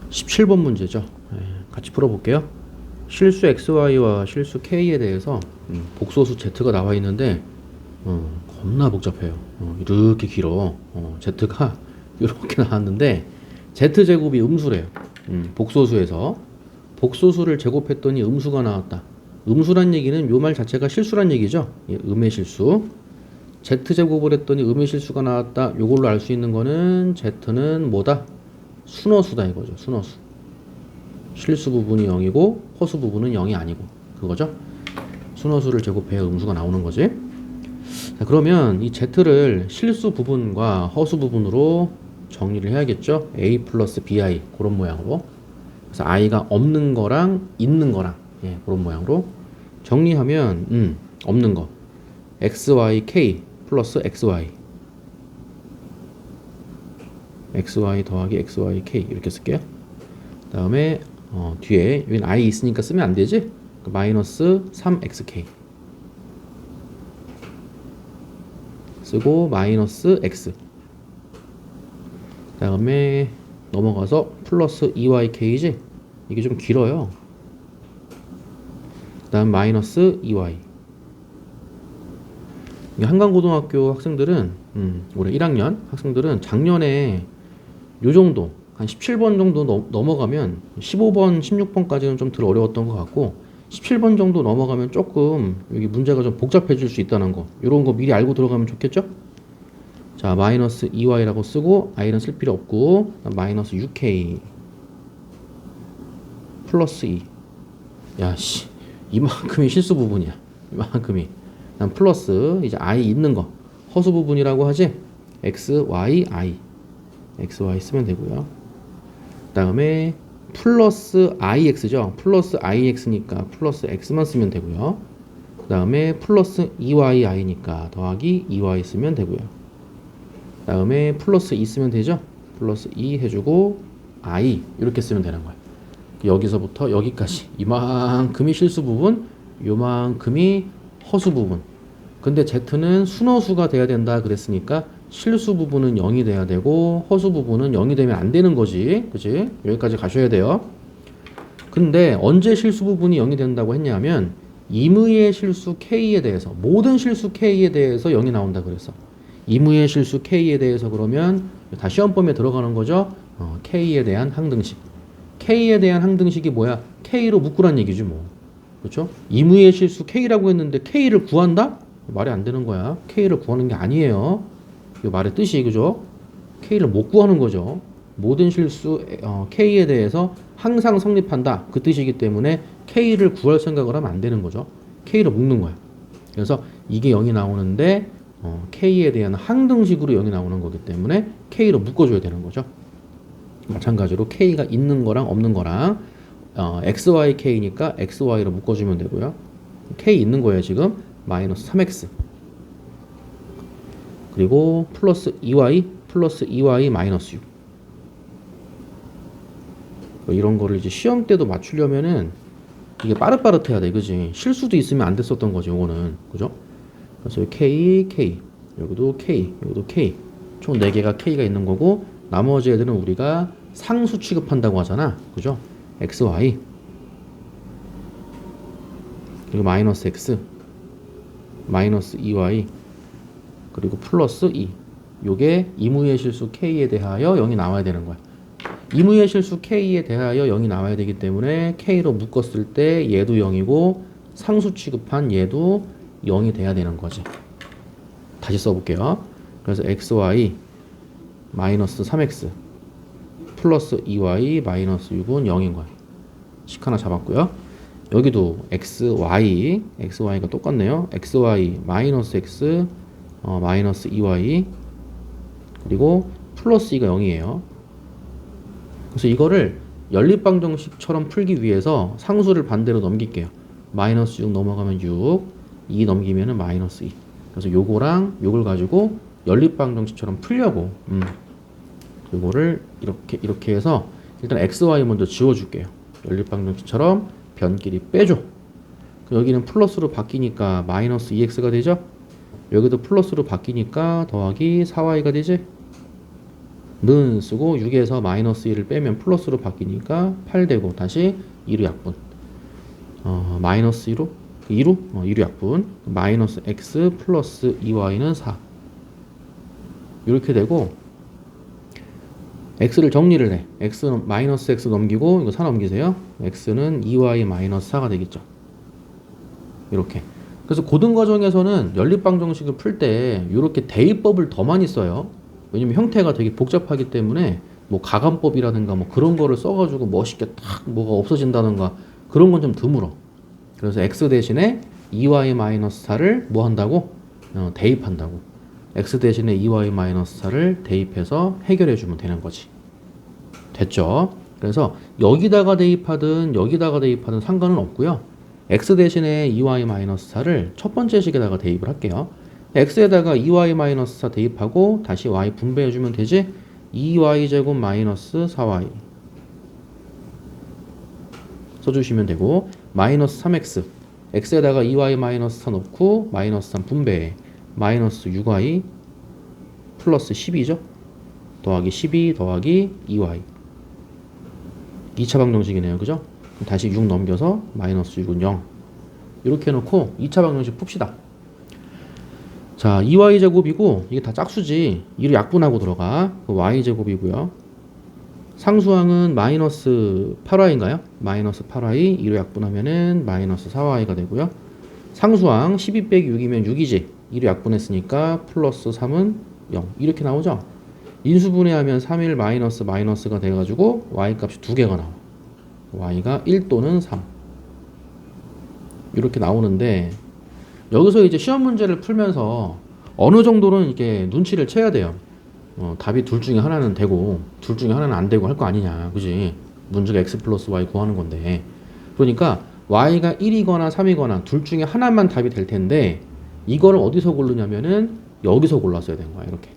17번 문제죠. 같이 풀어볼게요. 실수 xy와 실수 k에 대해서 복소수 z가 나와 있는데 겁나 복잡해요. 이렇게 길어. z가 이렇게 나왔는데 z제곱이 음수래요. 복소수에서 복소수를 제곱했더니 음수가 나왔다. 음수란 얘기는 요 말 자체가 실수란 얘기죠. 음의 실수. z제곱을 했더니 음의 실수가 나왔다. 요걸로 알 수 있는 거는 z는 뭐다? 순허수다 이거죠. 순허수. 실수 부분이 0이고 허수 부분은 0이 아니고 그거죠. 순허수를 제곱해야 음수가 나오는 거지. 자, 그러면 이 z를 실수 부분과 허수 부분으로 정리를 해야겠죠. a 플러스 bi 그런 모양으로. 그래서 i가 없는 거랑 있는 거랑 그런 모양으로 정리하면 없는 거 xyk 플러스 xy xy 더하기 xyk 이렇게 쓸게요. 그 다음에 뒤에 여기는 i 있으니까 쓰면 안 되지? 마이너스 3xk 쓰고 마이너스 x 그 다음에 넘어가서 플러스 2yk이지? 이게 좀 길어요. 그 다음 마이너스 2y 한강고등학교 학생들은 올해 1학년 학생들은 작년에 요 정도 한 17번 정도 넘어가면 15번, 16번까지는 좀 덜 어려웠던 것 같고 17번 정도 넘어가면 조금 여기 문제가 좀 복잡해질 수 있다는 거 이런 거 미리 알고 들어가면 좋겠죠? 자 마이너스 2y라고 쓰고 i는 쓸 필요 없고 마이너스 6k 플러스 2 야씨 이만큼이 실수 부분이야. 이만큼이 난 플러스 이제 i 있는 거 허수 부분이라고 하지. x, y, i x, y 쓰면 되고요. 그 다음에 플러스 ix죠. 플러스 ix니까 플러스 x만 쓰면 되고요. 그 다음에 플러스 2y, i니까 더하기 2y 쓰면 되고요. 그 다음에 플러스 2 쓰면 되죠. 플러스 2 해주고 i 이렇게 쓰면 되는 거예요. 여기서부터 여기까지 이만큼이 실수 부분, 요만큼이 허수 부분. 근데 z는 순허수가 돼야 된다 그랬으니까 실수 부분은 0이 돼야 되고 허수 부분은 0이 되면 안 되는 거지. 그치? 여기까지 가셔야 돼요. 근데 언제 실수 부분이 0이 된다고 했냐면 임의의 실수 k에 대해서 모든 실수 k에 대해서 0이 나온다 그랬어. 임의의 실수 k에 대해서 그러면 다 시험범위에 들어가는 거죠. k에 대한 항등식. k에 대한 항등식이 뭐야? k로 묶으란 얘기지 뭐. 그렇죠? 임의의 실수 k라고 했는데 k를 구한다? 말이 안 되는 거야. k를 구하는 게 아니에요. 이 말의 뜻이 그죠? k를 못 구하는 거죠. 모든 실수 k에 대해서 항상 성립한다. 그 뜻이기 때문에 k를 구할 생각을 하면 안 되는 거죠. k를 묶는 거야. 그래서 이게 0이 나오는데 k에 대한 항등식으로 0이 나오는 거기 때문에 k로 묶어줘야 되는 거죠. 마찬가지로 k가 있는 거랑 없는 거랑 xyk니까 xy로 묶어주면 되고요. k 있는 거예요 지금. 마이너스 3x 그리고 플러스 2y 플러스 2y 마이너스 6 이런 거를 이제 시험 때도 맞추려면은 이게 빠릇빠릇해야 돼. 그지? 실수도 있으면 안 됐었던 거지 요거는. 그죠? 그래서 k, k 여기도 k 여기도 k 총 4개가 k가 있는 거고 나머지 애들은 우리가 상수 취급한다고 하잖아. 그죠? x, y 그리고 마이너스 x 마이너스 2y 그리고 플러스 2 요게 이무의 실수 k에 대하여 0이 나와야 되는 거야. 이무의 실수 k에 대하여 0이 나와야 되기 때문에 k로 묶었을 때 얘도 0이고 상수 취급한 얘도 0이 돼야 되는 거지. 다시 써볼게요. 그래서 xy 마이너스 3x 플러스 2y 마이너스 6은 0인 거야. 식 하나 잡았고요. 여기도 xy가 똑같네요. xy 마이너스 x 마이너스 2y 그리고 플러스 2가 0이에요. 그래서 이거를 연립방정식처럼 풀기 위해서 상수를 반대로 넘길게요. 마이너스 6 넘어가면 6, 2 넘기면 마이너스 2. 그래서 요거랑 요걸 가지고 연립방정식처럼 풀려고 요거를 이렇게 해서 일단 xy 먼저 지워줄게요. 연립방정식처럼 변끼리 빼줘. 여기는 플러스로 바뀌니까 마이너스 2x가 되죠. 여기도 플러스로 바뀌니까 더하기 4y가 되지. 는 쓰고 6에서 마이너스 1을 빼면 플러스로 바뀌니까 8 되고 다시 2로 약분. 마이너스 2로 2로 2로 약분. 마이너스 x 플러스 2y는 4. 이렇게 되고 x를 정리를 해. x는 마이너스 x 넘기고 이거 4 넘기세요. x는 2y 마이너스 4가 되겠죠. 이렇게. 그래서 고등과정에서는 연립방정식을 풀 때 이렇게 대입법을 더 많이 써요. 왜냐면 형태가 되게 복잡하기 때문에 뭐 가감법이라든가 뭐 그런 거를 써가지고 멋있게 딱 뭐가 없어진다든가 그런 건 좀 드물어. 그래서 x 대신에 2y-4를 뭐 한다고? 대입한다고. x 대신에 2y-4를 대입해서 해결해 주면 되는 거지. 됐죠? 그래서 여기다가 대입하든 여기다가 대입하든 상관은 없고요. x 대신에 2y-4를 첫 번째 식에다가 대입을 할게요. x에다가 2y-4 대입하고 다시 y 분배해 주면 되지. 2y제곱 마이너스 4y 써주시면 되고 마이너스 3x x에다가 2y-4 넣고 마이너스 3 분배해 마이너스 6y 플러스 12죠. 더하기 12 더하기 2y 2차 방정식이네요. 그죠? 다시 6 넘겨서 마이너스 6은 0 이렇게 해놓고 2차 방정식 풉시다. 자 2y제곱이고 이게 다 짝수지. 이를 약분하고 들어가. y제곱이고요. 상수항은 마이너스 8y인가요? 마이너스 8y 2로 약분하면은 마이너스 4y가 되고요. 상수항 12 빼기 6이면 6이지. 2로 약분했으니까 플러스 3은 0 이렇게 나오죠. 인수분해하면 3일 마이너스가 돼가지고 y값이 두 개가 나와. y가 1 또는 3 이렇게 나오는데 여기서 이제 시험 문제를 풀면서 어느 정도는 이게 눈치를 채야 돼요. 답이 둘 중에 하나는 되고 둘 중에 하나는 안 되고 할 거 아니냐, 그지? 문제가 x 플러스 y 구하는 건데, 그러니까 y가 1이거나 3이거나 둘 중에 하나만 답이 될 텐데 이거를 어디서 고르냐면은 여기서 골랐어야 되는 거야. 이렇게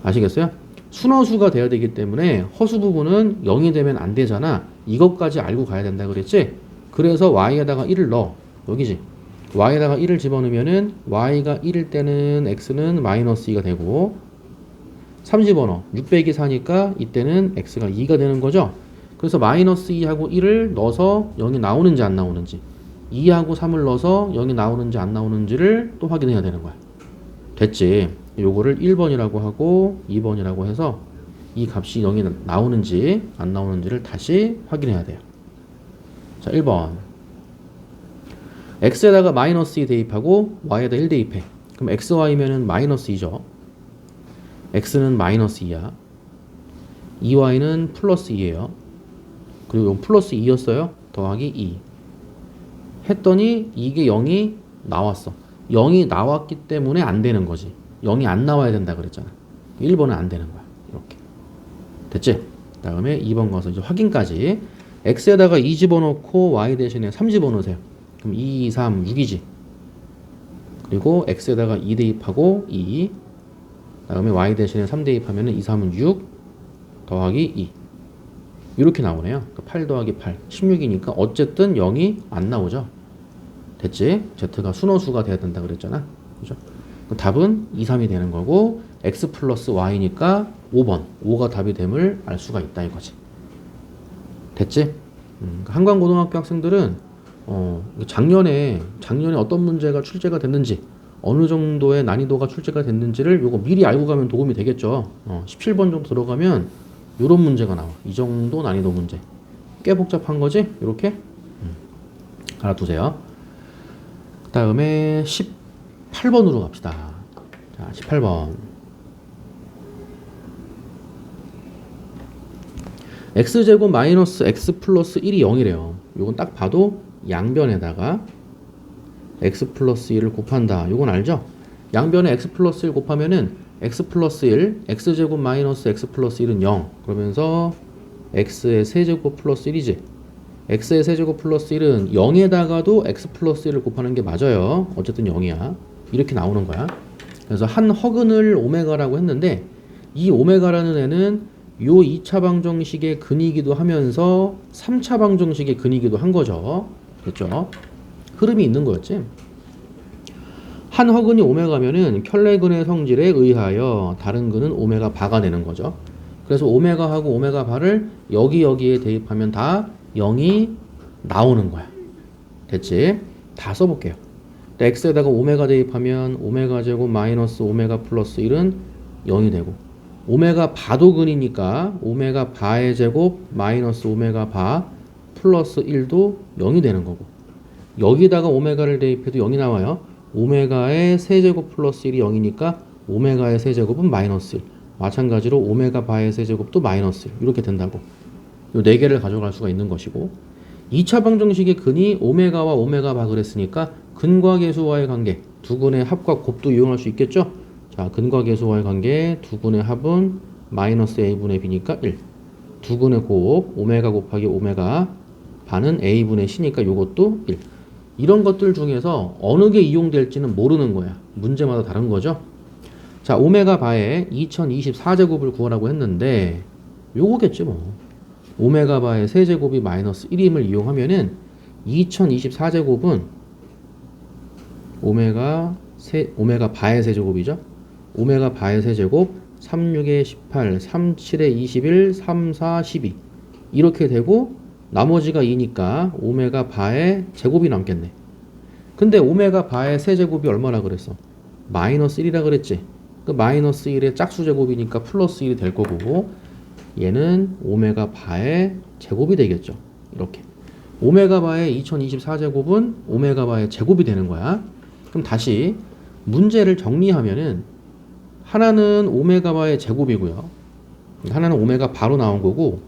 아시겠어요? 순허수가 돼야 되기 때문에 허수 부분은 0이 되면 안 되잖아. 이것까지 알고 가야 된다 그랬지? 그래서 y에다가 1을 넣어. 여기지. y에다가 1을 집어넣으면은 y가 1일 때는 x는 마이너스 2가 되고 3 집어넣어. 6 빼기 4니까 이때는 x가 2가 되는 거죠. 그래서 마이너스 2하고 1을 넣어서 0이 나오는지 안 나오는지, 2하고 3을 넣어서 0이 나오는지 안 나오는지를 또 확인해야 되는 거야. 됐지? 요거를 1번이라고 하고 2번이라고 해서 이 값이 0이 나오는지 안 나오는지를 다시 확인해야 돼요. 자, 1번. x에다가 마이너스 2 대입하고 y에다 1 대입해. 그럼 xy면은 마이너스 2죠. x는 마이너스 2야. 2y는 플러스 2예요. 그리고 플러스 2였어요. 더하기 2 했더니 이게 0이 나왔어. 0이 나왔기 때문에 안 되는 거지. 0이 안 나와야 된다 그랬잖아. 1번은 안 되는 거야. 이렇게 됐지? 다음에 2번 가서 이제 확인까지. x에다가 2 집어넣고 y 대신에 3 집어넣으세요. 그럼 2, 3, 6이지. 그리고 x에다가 2 대입하고 2, 다음에 y 대신에 3 대입하면 2, 3은 6 더하기 2 이렇게 나오네요. 8 더하기 8 16이니까 어쨌든 0이 안 나오죠. 됐지? z가 순허수가 돼야 된다 그랬잖아. 그죠? 답은 2, 3이 되는 거고 x 플러스 y니까 5번 5가 답이 됨을 알 수가 있다 이거지. 됐지? 한강고등학교 학생들은 작년에 어떤 문제가 출제가 됐는지, 어느 정도의 난이도가 출제가 됐는지를 요거 미리 알고 가면 도움이 되겠죠. 17번 정도 들어가면 요런 문제가 나와. 이 정도 난이도 문제. 꽤 복잡한 거지? 요렇게 알아두세요. 그 다음에 18번으로 갑시다. 자, 18번. x제곱 마이너스 x 플러스 1이 0이래요. 요건 딱 봐도 양변에다가 x 플러스 1을 곱한다. 요건 알죠? 양변에 x 플러스 1 곱하면은 x 플러스 1, x제곱 마이너스 x 플러스 1은 0. 그러면서 x의 세제곱 플러스 1이지. x의 세제곱 플러스 1은 0에다가도 x 플러스 1을 곱하는 게 맞아요. 어쨌든 0이야. 이렇게 나오는 거야. 그래서 한 허근을 오메가라고 했는데 이 오메가라는 애는 요 2차 방정식의 근이기도 하면서 3차 방정식의 근이기도 한 거죠. 됐죠? 흐름이 있는 거였지. 한 허근이 오메가면은 켤레근의 성질에 의하여 다른 근은 오메가 바가 되는 거죠. 그래서 오메가하고 오메가 바를 여기에 대입하면 다 0이 나오는 거야. 됐지? 다 써볼게요. x에다가 오메가 대입하면 오메가 제곱 마이너스 오메가 플러스 1은 0이 되고, 오메가 바도근이니까 오메가 바의 제곱 마이너스 오메가 바 플러스 1도 0이 되는 거고, 여기다가 오메가를 대입해도 0이 나와요. 오메가의 세제곱 플러스 1이 0이니까 오메가의 세제곱은 마이너스 1. 마찬가지로 오메가 바의 세제곱도 마이너스 1. 이렇게 된다고. 이 4개를 가져갈 수가 있는 것이고, 2차 방정식의 근이 오메가와 오메가 바 그랬으니까 근과 계수와의 관계, 두 근의 합과 곱도 이용할 수 있겠죠? 자, 근과 계수와의 관계, 두 근의 합은 마이너스 a분의 b니까 1. 두 근의 곱, 오메가 곱하기 오메가 바는 a분의 c니까 이것도 1. 이런 것들 중에서 어느 게 이용될지는 모르는 거야. 문제마다 다른 거죠. 자, 오메가 바의 2024제곱을 구하라고 했는데 요거겠지 뭐. 오메가 바의 세제곱이 마이너스 1임을 이용하면은 2024제곱은 오메가 바의 세제곱이죠. 오메가 바의 세제곱 36에 18, 37에 21, 34, 12 이렇게 되고, 나머지가 2니까 오메가 바의 제곱이 남겠네. 근데 오메가 바의 세제곱이 얼마나 그랬어? 마이너스 1이라 그랬지. 그 마이너스 1의 짝수 제곱이니까 플러스 1이 될 거고, 얘는 오메가 바의 제곱이 되겠죠. 이렇게. 오메가 바의 2024제곱은 오메가 바의 제곱이 되는 거야. 그럼 다시 문제를 정리하면은 하나는 오메가 바의 제곱이고요. 하나는 오메가 바로 나온 거고,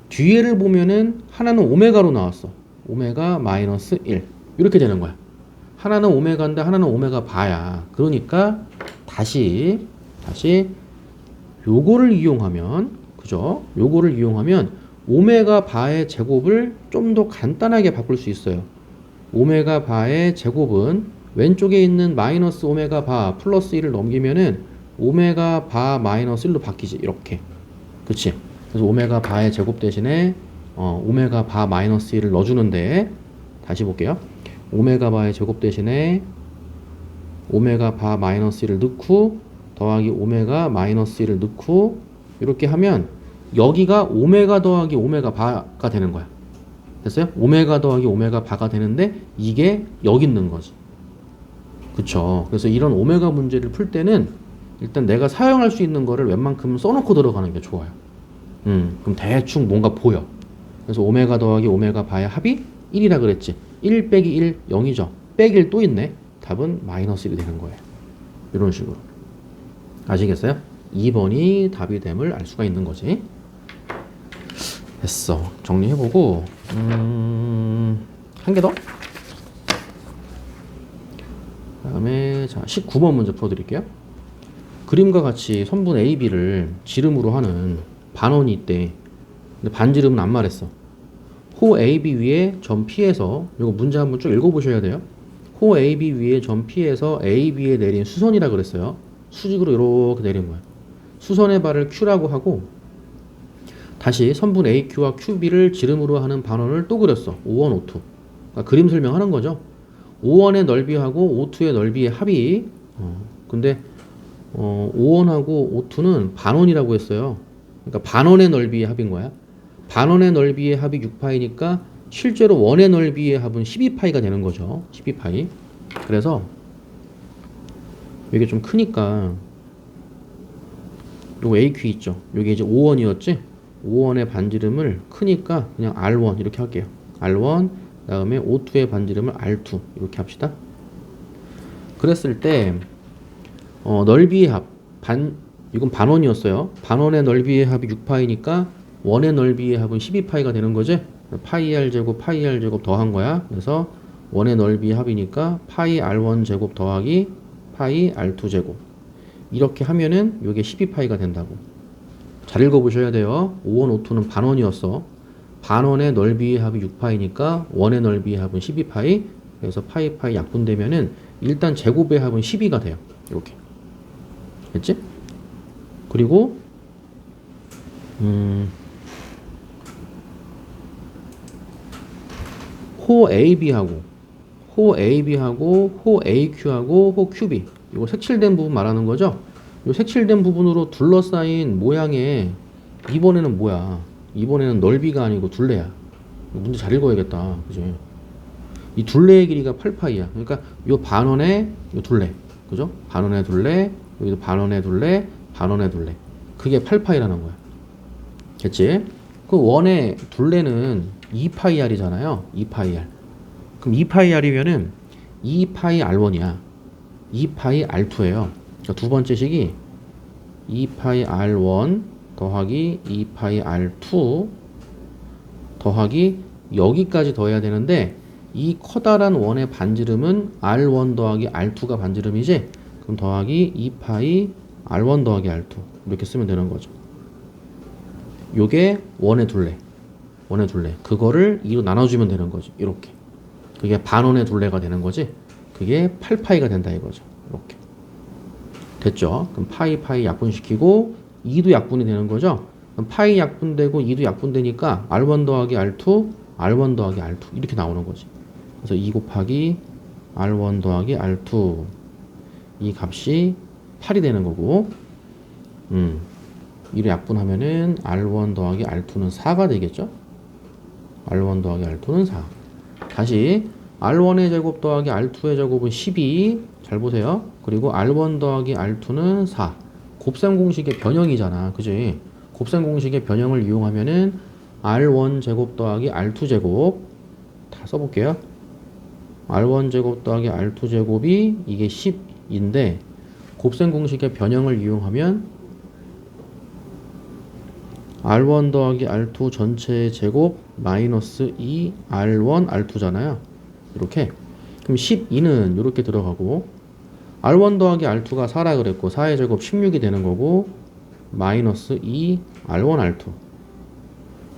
뒤에를 보면은 하나는 오메가로 나왔어. 오메가 마이너스 1. 이렇게 되는 거야. 하나는 오메가인데 하나는 오메가 바야. 그러니까 다시 요거를 이용하면, 그죠? 요거를 이용하면 오메가 바의 제곱을 좀 더 간단하게 바꿀 수 있어요. 오메가 바의 제곱은 왼쪽에 있는 마이너스 오메가 바 플러스 1을 넘기면은 오메가 바 마이너스 1로 바뀌지. 이렇게. 그치? 그래서 오메가 바의 제곱 대신에 오메가 바 마이너스 1을 넣어주는데, 다시 볼게요. 오메가 바의 제곱 대신에 오메가 바 마이너스 1을 넣고 더하기 오메가 마이너스 1을 넣고 이렇게 하면 여기가 오메가 더하기 오메가 바가 되는 거야. 됐어요? 오메가 더하기 오메가 바가 되는데 이게 여기 있는 거지. 그쵸? 그래서 이런 오메가 문제를 풀 때는 일단 내가 사용할 수 있는 거를 웬만큼 써놓고 들어가는 게 좋아요. 그럼 대충 뭔가 보여. 그래서 오메가 더하기 오메가 바의 합이 1이라 그랬지. 1 빼기 1, 0이죠. 빼기 1 또 있네. 답은 마이너스 1이 되는 거예요. 이런 식으로. 아시겠어요? 2번이 답이 됨을 알 수가 있는 거지. 됐어. 정리해보고 한 개 더. 그다음에 자 19번 문제 풀어드릴게요. 그림과 같이 선분 A, B를 지름으로 하는 반원이 있대. 근데 반지름은 안 말했어. 호 AB 위에 점 P에서, 이거 문제 한번 쭉 읽어보셔야 돼요. 호 AB 위에 점 P에서 AB에 내린 수선이라 그랬어요. 수직으로 이렇게 내린 거야. 수선의 발을 Q라고 하고, 다시 선분 AQ와 QB를 지름으로 하는 반원을 또 그렸어. O1, O2. 그러니까 그림 설명하는 거죠. O1의 넓이하고 O2의 넓이의 합이, 근데 O1하고 O2는 반원이라고 했어요. 그러니까 반원의 넓이의 합인 거야. 반원의 넓이의 합이 6파이니까 실제로 원의 넓이의 합은 12파이가 되는 거죠. 12파이. 그래서 이게 좀 크니까 요거 AQ 있죠. 요게 이제 O1이었지. O1의 반지름을 크니까 그냥 R1 이렇게 할게요. R1 그다음에 O2의 반지름을 R2 이렇게 합시다. 그랬을 때 넓이의 합 이건 반원이었어요. 반원의 넓이의 합이 6파이니까 원의 넓이의 합은 12파이가 되는 거지. 파이 R 제곱 파이 R 제곱 더한 거야. 그래서 원의 넓이의 합이니까 파이 R1 제곱 더하기 파이 R2 제곱 이렇게 하면은 이게 12파이가 된다고. 잘 읽어보셔야 돼요. O1, O2는 반원이었어. 반원의 넓이의 합이 6파이니까 원의 넓이의 합은 12파이. 그래서 파이 파이 약분되면은 일단 제곱의 합은 12가 돼요. 이렇게. 됐지? 그리고 호 AB하고 호 AQ하고 호 QB 이거 색칠된 부분 말하는 거죠. 이 색칠된 부분으로 둘러싸인 모양의 이번에는 뭐야? 이번에는 넓이가 아니고 둘레야. 문제 잘 읽어야겠다. 그지? 이 둘레의 길이가 8파이야. 그러니까 요 반원의 요 둘레. 그죠? 반원의 둘레, 여기도 반원의 둘레, 반원의 둘레. 그게 8파이라는 거야. 됐지? 그 원의 둘레는 2파이r이잖아요. 2파이r. 그럼 2파이r이면은 2파이r1이야. 2파이r2예요. 그러니까 두 번째 식이 2파이r1 더하기 2파이r2 더하기 여기까지 더해야 되는데 이 커다란 원의 반지름은 r1 더하기 r2가 반지름이지? 그럼 더하기 2파이 r1 더하기 r2 이렇게 쓰면 되는 거죠. 요게 원의 둘레. 원의 둘레. 그거를 2로 나눠주면 되는 거지. 이렇게. 그게 반원의 둘레가 되는 거지. 그게 8파이가 된다 이거죠. 이렇게. 됐죠? 그럼 파이 약분시키고 2도 약분이 되는 거죠. 그럼 파이 약분되고 2도 약분되니까 r1 더하기 r2, r1 더하기 r2 이렇게 나오는 거지. 그래서 2 곱하기 r1 더하기 r2 이 값이 8이 되는 거고 2로 약분하면은 r1 더하기 r2는 4가 되겠죠? r1 더하기 r2는 4. 다시 r1의 제곱 더하기 r2의 제곱은 12. 잘 보세요. 그리고 r1 더하기 r2는 4. 곱셈 공식의 변형이잖아. 그지? 곱셈 공식의 변형을 이용하면은 r1 제곱 더하기 r2 제곱 다 써볼게요. r1 제곱 더하기 r2 제곱이 이게 10인데 곱셈 공식의 변형을 이용하면 r1 더하기 r2 전체의 제곱 마이너스 2 r1 r2잖아요. 이렇게. 그럼 12는 이렇게 들어가고 r1 더하기 r2가 4라 그랬고 4의 제곱 16이 되는 거고 마이너스 2 r1 r2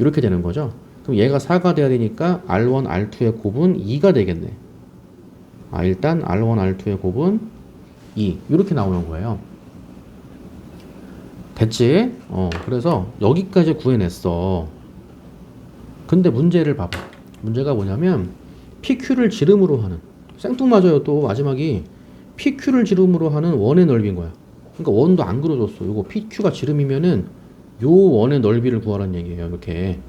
이렇게 되는 거죠. 그럼 얘가 4가 돼야 되니까 r1 r2의 곱은 2가 되겠네. 일단 r1 r2의 곱은 2 이렇게 나오는 거예요. 됐지? 그래서 여기까지 구해냈어. 근데 문제를 봐봐. 문제가 뭐냐면 PQ를 지름으로 하는 생뚱맞아요. 또 마지막이 PQ를 지름으로 하는 원의 넓이인 거야. 그러니까 원도 안 그려줬어. 요거 PQ가 지름이면은 요 원의 넓이를 구하라는 얘기예요. 이렇게.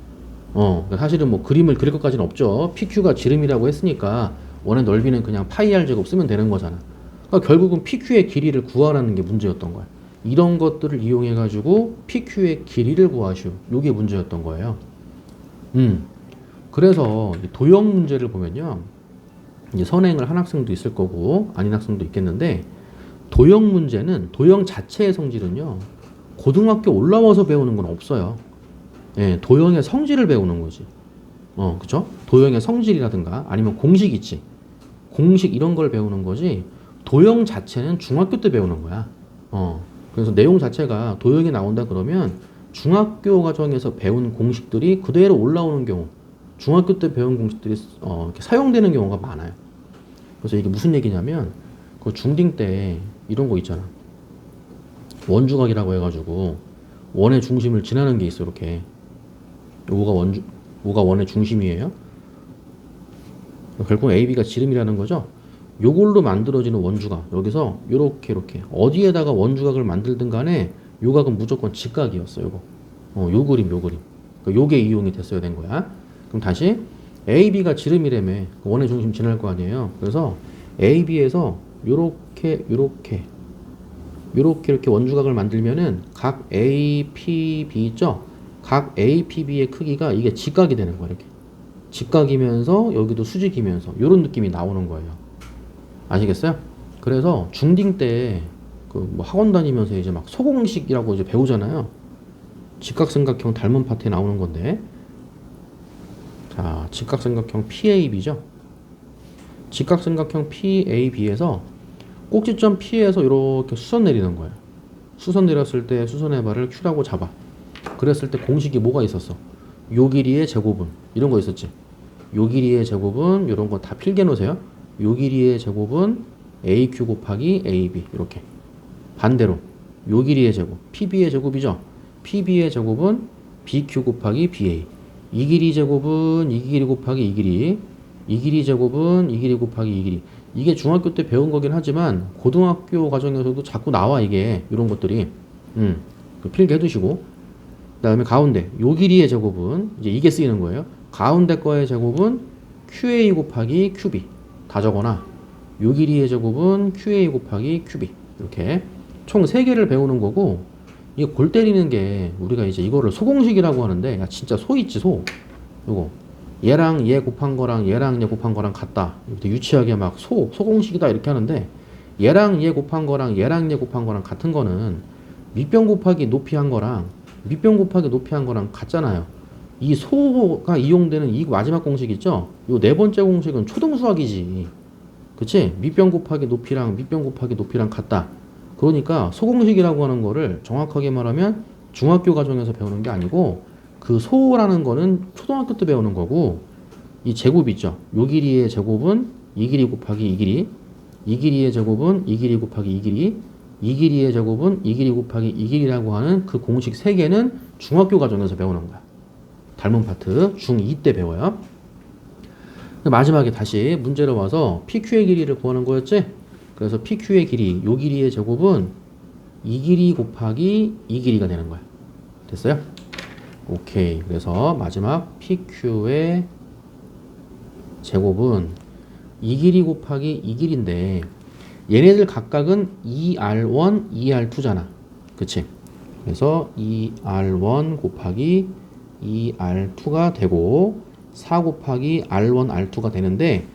그러니까 사실은 뭐 그림을 그릴 것까지는 없죠. PQ가 지름이라고 했으니까 원의 넓이는 그냥 파이 r 제곱 쓰면 되는 거잖아. 그러니까 결국은 PQ의 길이를 구하라는 게 문제였던 거야. 이런 것들을 이용해 가지고 PQ의 길이를 구하시오. 요게 문제였던 거예요. 그래서 도형 문제를 보면요. 이제 선행을 한 학생도 있을 거고 아닌 학생도 있겠는데 도형 문제는 도형 자체의 성질은요. 고등학교 올라와서 배우는 건 없어요. 예, 도형의 성질을 배우는 거지. 그쵸? 도형의 성질이라든가 아니면 공식 있지. 공식 이런 걸 배우는 거지. 도형 자체는 중학교 때 배우는 거야. 그래서 내용 자체가 도형이 나온다 그러면 중학교 과정에서 배운 공식들이 그대로 올라오는 경우 중학교 때 배운 공식들이 이렇게 사용되는 경우가 많아요. 그래서 이게 무슨 얘기냐면 그 중딩 때 이런 거 있잖아. 원주각이라고 해가지고 원의 중심을 지나는 게 있어. 이렇게 요가 원의 중심이에요. 결국 AB가 지름이라는 거죠. 요걸로 만들어지는 원주각 여기서 요렇게 어디에다가 원주각을 만들든 간에 요 각은 무조건 직각이었어. 요거 요 그림 그러니까 요게 이용이 됐어야 된 거야. 그럼 다시 AB가 지름이라며 원의 중심 지날 거 아니에요. 그래서 AB에서 요렇게 원주각을 만들면은 각 APB 있죠? 각 APB의 크기가 이게 직각이 되는 거야. 이렇게 직각이면서 여기도 수직이면서 요런 느낌이 나오는 거예요. 아시겠어요? 그래서 중딩 때 그 뭐 학원 다니면서 이제 막 소공식이라고 이제 배우잖아요. 직각삼각형 닮은 파트에 나오는 건데, 자, 직각삼각형 PAB죠. 직각삼각형 PAB에서 꼭지점 P에서 이렇게 수선 내리는 거예요. 수선 내렸을 때 수선의 발을 Q라고 잡아. 그랬을 때 공식이 뭐가 있었어? 요 길이의 제곱은 이런 거 있었지. 요 길이의 제곱은 이런 거 다 필기해 놓으세요. 요 길이의 제곱은 AQ 곱하기 AB 이렇게. 반대로 요 길이의 제곱 PB의 제곱이죠. PB의 제곱은 BQ 곱하기 BA. 이 길이 제곱은 이 길이 곱하기 이 길이. 이 길이 제곱은 이 길이 곱하기 이 길이. 이게 중학교 때 배운 거긴 하지만 고등학교 과정에서도 자꾸 나와. 이게 이런 것들이 필기해 두시고. 다음에 가운데 요 길이의 제곱은 이제 이게 쓰이는 거예요. 가운데 거의 제곱은 QA 곱하기 QB 다 적어놔. 요 길이의 제곱은 QA 곱하기 QB 이렇게 총 3개를 배우는 거고 이게 골 때리는 게 우리가 이제 이거를 소공식이라고 하는데 야 진짜 소 있지 소 요거 얘랑 얘 곱한 거랑 얘랑 얘 곱한 거랑 같다 이렇게 유치하게 막 소공식이다 이렇게 하는데 얘랑 얘 곱한 거랑 얘랑 얘 곱한 거랑 같은 거는 밑변 곱하기 높이 한 거랑 밑변 곱하기 높이 한 거랑 같잖아요. 이 소가 이용되는 이 마지막 공식 있죠? 요 네 번째 공식은 초등수학이지. 그치? 밑변 곱하기 높이랑 밑변 곱하기 높이랑 같다. 그러니까 소공식이라고 하는 거를 정확하게 말하면 중학교 과정에서 배우는 게 아니고 그 소라는 거는 초등학교 때 배우는 거고 이 제곱 있죠? 요 길이의 제곱은 이 길이 곱하기 이 길이 이 길이의 제곱은 이 길이 곱하기 이 길이 이 길이의 제곱은 이 길이 곱하기 이 길이라고 하는 그 공식 3개는 중학교 과정에서 배우는 거야. 닮은 파트 중2 때 배워요. 마지막에 다시 문제로 와서 PQ의 길이를 구하는 거였지? 그래서 PQ의 길이, 요 길이의 제곱은 이 길이 곱하기 이 길이가 되는 거야. 됐어요? 오케이. 그래서 마지막 PQ의 제곱은 이 길이 곱하기 이 길인데 얘네들 각각은 2R1, 2R2잖아. 그치? 그래서 2R1 곱하기 2R2가 되고 4 곱하기 R1, R2가 되는데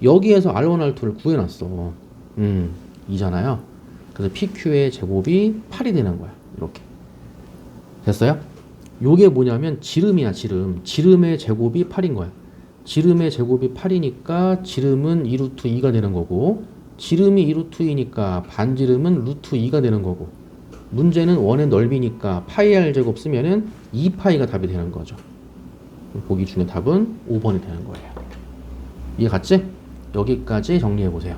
여기에서 R1, R2를 구해놨어. 이잖아요. 그래서 PQ의 제곱이 8이 되는 거야. 이렇게. 됐어요? 요게 뭐냐면 지름이야, 지름. 지름의 제곱이 8인 거야. 지름의 제곱이 8이니까 지름은 2루트 2가 되는 거고 지름이 2루트 2니까 반지름은 루트 2가 되는 거고 문제는 원의 넓이니까 파이 r 제곱 쓰면은 2파이가 답이 되는 거죠. 보기 중에 답은 5번이 되는 거예요. 이해 갔지? 여기까지 정리해 보세요.